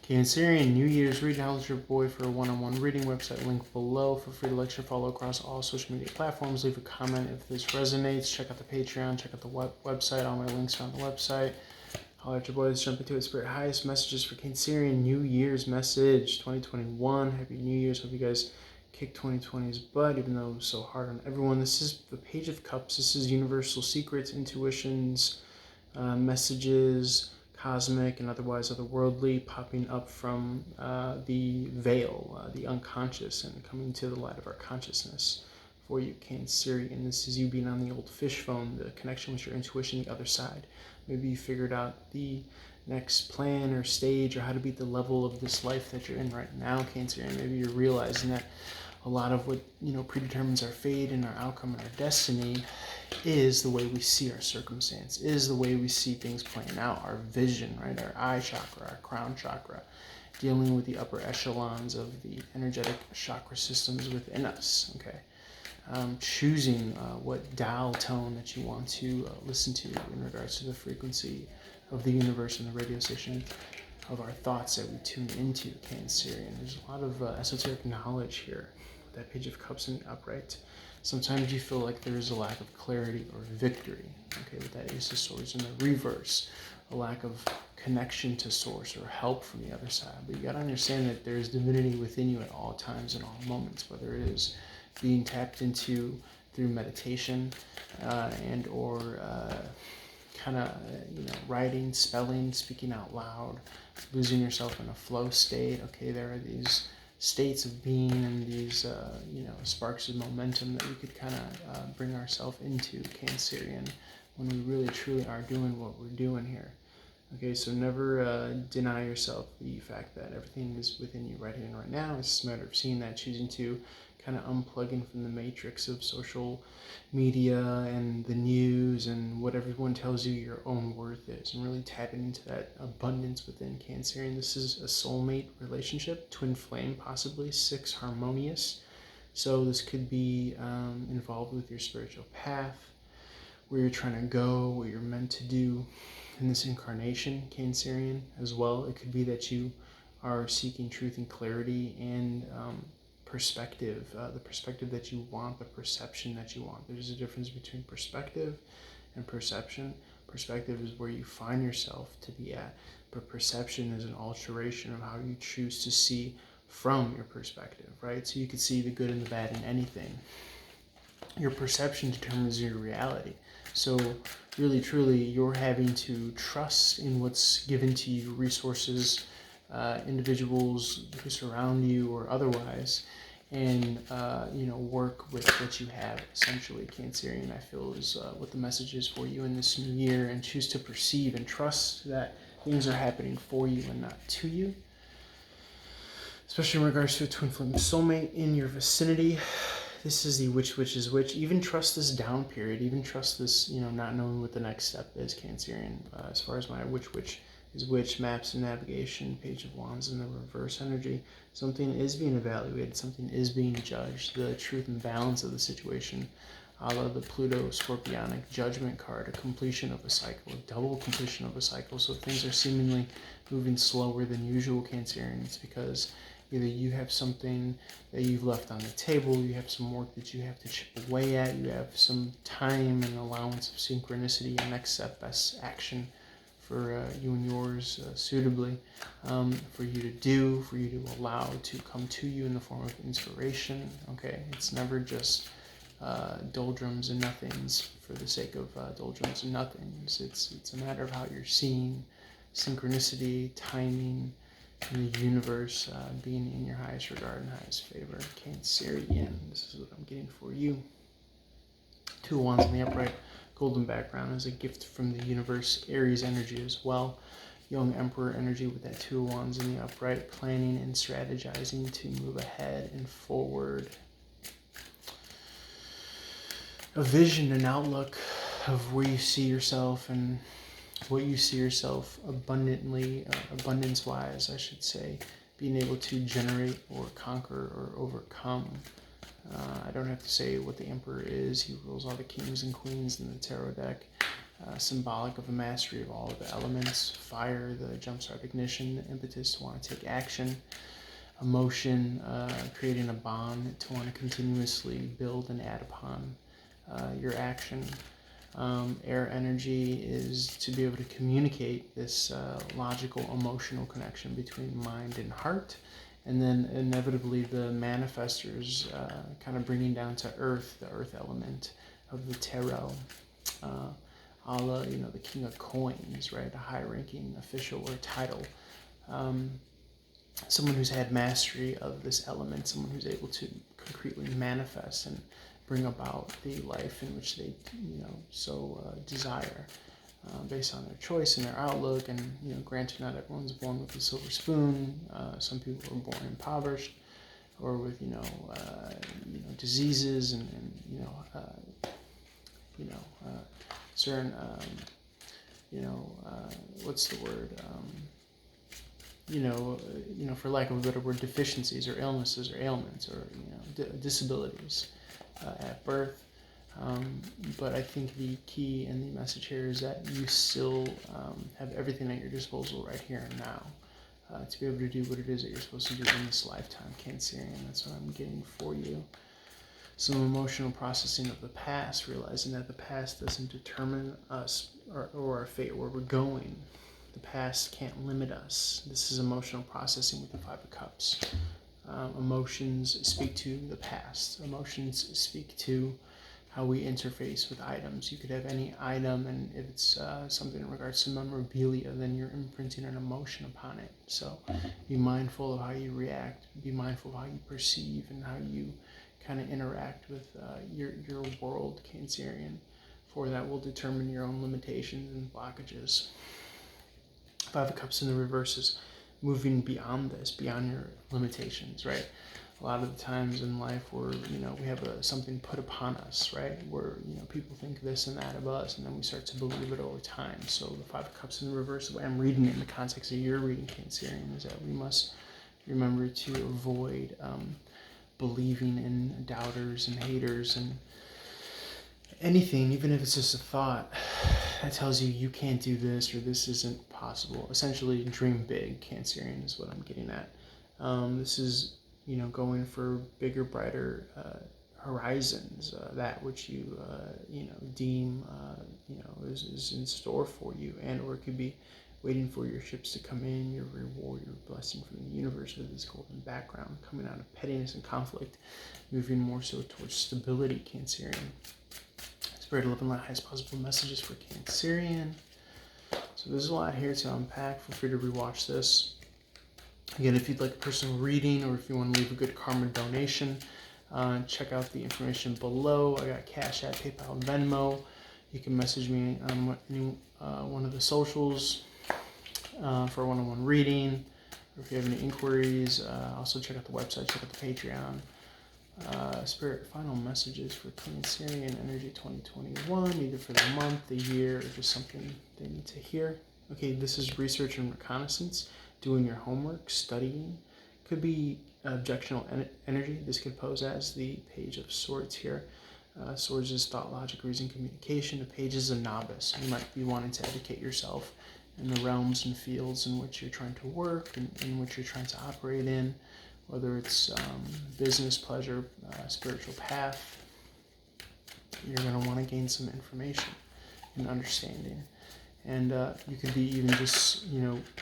Cancerian New Year's reading. How's your boy for a one-on-one reading? Website link below. Feel free to lecture, follow across all social media platforms. Leave a comment if this resonates. Check out the Patreon. Check out the website. All my links are on the website. Holler at your boys. Jump into it. Spirit highest messages for Cancerian New Year's message 2021. Happy New Year's. Hope you guys kick 2020's butt, even though it was so hard on everyone. This is the Page of Cups. This is universal secrets, intuitions, messages, cosmic and otherwise otherworldly, popping up from the veil, the unconscious, and coming to the light of our consciousness for you, Cancerian. This is you being on the old fish phone, the connection with your intuition, the other side. Maybe you figured out the next plan or stage or how to beat the level of this life that you're in right now, Cancerian. Maybe you're realizing that a lot of what predetermines our fate and our outcome and our destiny is the way we see our circumstance, is the way we see things playing out, our vision, right? Our eye chakra, our crown chakra, dealing with the upper echelons of the energetic chakra systems within us, okay? Choosing what dial tone that you want to listen to in regards to the frequency of the universe and the radio station of our thoughts that we tune into, Cancerian. There's a lot of esoteric knowledge here. That Page of Cups in the upright. Sometimes you feel like there is a lack of clarity or victory. Okay, with that Ace of Swords in the reverse, a lack of connection to source or help from the other side. But you got to understand that there is divinity within you at all times and all moments, whether it is being tapped into through meditation and or writing, spelling, speaking out loud, losing yourself in a flow state. Okay, there are these states of being and these sparks of momentum that we could kind of bring ourselves into, Cancerian, when we really truly are doing what we're doing here. Okay, so never deny yourself the fact that everything is within you right here and right now. It's just a matter of seeing that, choosing to kind of unplugging from the matrix of social media and the news and what everyone tells you your own worth is, and really tapping into that abundance within, Cancerian. This is a soulmate relationship, twin flame possibly, 6 harmonious. So this could be involved with your spiritual path, where you're trying to go, what you're meant to do in this incarnation, Cancerian, as well. It could be that you are seeking truth and clarity and perspective, the perspective that you want, the perception that you want. There's a difference between perspective and perception. Perspective is where you find yourself to be at, but perception is an alteration of how you choose to see from your perspective, right? So you can see the good and the bad in anything. Your perception determines your reality. So really, truly, you're having to trust in what's given to you, resources, individuals who surround you or otherwise, and work with what you have, essentially, Cancerian, I feel is what the message is for you in this new year, and choose to perceive and trust that things are happening for you and not to you, especially in regards to a twin flame soulmate in your vicinity. This is the which is which. Even trust this down period, even trust this, not knowing what the next step is, Cancerian, as far as my which is which, maps and navigation, Page of Wands in the reverse energy. Something is being evaluated, something is being judged, the truth and balance of the situation, a la the Pluto Scorpionic Judgment card, a completion of a cycle, a double completion of a cycle. So things are seemingly moving slower than usual, Cancerian. It's because either you have something that you've left on the table, you have some work that you have to chip away at, you have some time and allowance of synchronicity and next step, best action for you and yours suitably, for you to do, for you to allow to come to you in the form of inspiration. Okay, it's never just doldrums and nothings for the sake of doldrums and nothings. It's a matter of how you're seeing synchronicity, timing, and the universe being in your highest regard and highest favor. Cancerian, this is what I'm getting for you. 2 of Wands in the upright. Golden background is a gift from the universe. Aries energy as well. Young Emperor energy with that 2 of Wands in the upright. Planning and strategizing to move ahead and forward. A vision, an outlook of where you see yourself and what you see yourself abundantly, abundance-wise, I should say. Being able to generate or conquer or overcome. I don't have to say what the Emperor is. He rules all the kings and queens in the tarot deck. symbolic of a mastery of all of the elements. Fire, the jumpstart ignition, the impetus to want to take action. Emotion, creating a bond to want to continuously build and add upon your action. Air energy is to be able to communicate this logical, emotional connection between mind and heart. And then inevitably the manifestors, kind of bringing down to earth, the earth element of the tarot. A la, the king of coins, right? A high-ranking official or title. Someone who's had mastery of this element, someone who's able to concretely manifest and bring about the life in which they, so desire, based on their choice and their outlook. And, granted, not everyone's born with a silver spoon. Some people are born impoverished, or with, diseases and certain, what's the word? For lack of a better word, deficiencies or illnesses or ailments or, disabilities at birth. But I think the key and the message here is that you still have everything at your disposal right here and now to be able to do what it is that you're supposed to do in this lifetime, Cancerian. That's what I'm getting for you. Some emotional processing of the past, realizing that the past doesn't determine us or our fate, where we're going. The past can't limit us. This is emotional processing with the Five of Cups. Emotions speak to the past. Emotions speak to how we interface with items. You could have any item, and if it's something in regards to memorabilia, then you're imprinting an emotion upon it. So be mindful of how you react. Be mindful of how you perceive and how you kind of interact with your world, Cancerian, for that will determine your own limitations and blockages. Five of Cups in the reverse is moving beyond this, beyond your limitations, right? A lot of the times in life where, we have something put upon us, right? Where, people think this and that of us, and then we start to believe it over time. So the Five of Cups in the reverse, the way I'm reading it in the context of your reading, Cancerian, is that we must remember to avoid believing in doubters and haters and anything, even if it's just a thought that tells you you can't do this or this isn't possible. Essentially, dream big, Cancerian, is what I'm getting at. This is, going for bigger, brighter horizons, that which you, deem, is in store for you, and or it could be waiting for your ships to come in, your reward, your blessing from the universe with this golden background, coming out of pettiness and conflict, moving more so towards stability, Cancerian. Spirit, love, and light, highest possible messages for Cancerian. So there's a lot here to unpack. Feel free to rewatch this. Again, if you'd like a personal reading or if you want to leave a good karma donation, check out the information below. I got Cash App, PayPal, and Venmo. You can message me on any one of the socials for a one-on-one reading. Or if you have any inquiries, also check out the website, check out the Patreon. Spirit, final messages for Cancerian Energy 2021, either for the month, the year, or just something they need to hear. Okay, this is research and reconnaissance, doing your homework, studying. Could be objectional energy. This could pose as the Page of Swords here. Swords is thought, logic, reason, communication. The Page is a novice. You might be wanting to educate yourself in the realms and fields in which you're trying to work and in which you're trying to operate in. Whether it's business, pleasure, spiritual path, you're going to want to gain some information and understanding. And you could be even just,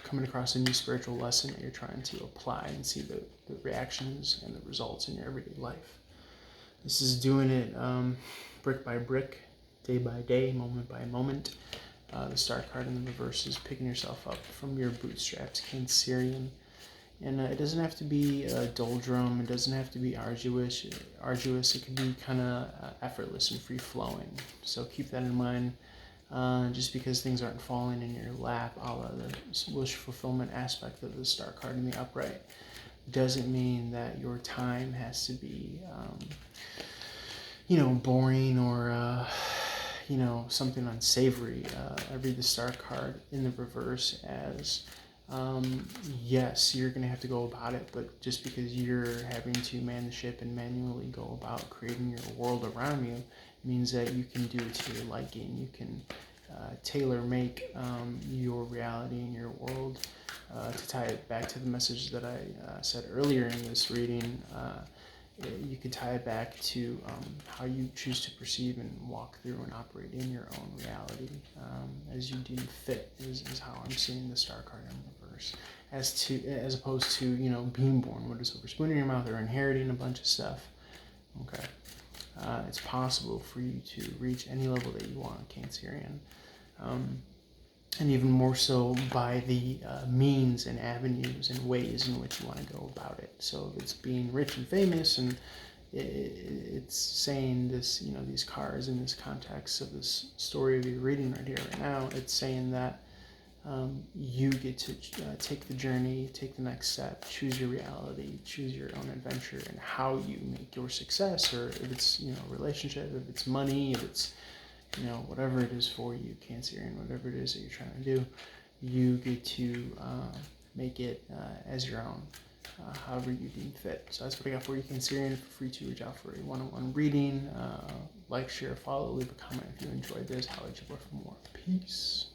coming across a new spiritual lesson that you're trying to apply and see the reactions and the results in your everyday life. This is doing it brick by brick, day by day, moment by moment. The Star card in the reverse is picking yourself up from your bootstraps, Cancerian. And it doesn't have to be doldrum. It doesn't have to be arduous. It can be kind of effortless and free-flowing. So keep that in mind. Just because things aren't falling in your lap, a la the wish fulfillment aspect of the Star card in the upright, doesn't mean that your time has to be, boring or, something unsavory. I read the Star card in the reverse as... yes, you're going to have to go about it, but just because you're having to man the ship and manually go about creating your world around you means that you can do it to your liking. You can tailor make your reality and your world. To tie it back to the message that I said earlier in this reading, you can tie it back to how you choose to perceive and walk through and operate in your own reality as you deem fit is how I'm seeing the star card in reverse. As opposed to, being born with a silver spoon in your mouth or inheriting a bunch of stuff. Okay. It's possible for you to reach any level that you want, Cancerian. And even more so by the means and avenues and ways in which you want to go about it. So if it's being rich and famous, and it's saying this, these cards in this context of this story of your reading right here, right now, it's saying that you get to take the journey, take the next step, choose your reality, choose your own adventure, and how you make your success, or if it's, relationship, if it's money, if it's, whatever it is for you, Cancerian, whatever it is that you're trying to do, you get to make it as your own, however you deem fit. So that's what I got for you, Cancerian. Feel free to reach out for a one-on-one reading. Like, share, follow, leave a comment if you enjoyed this. How would you love for more? Peace.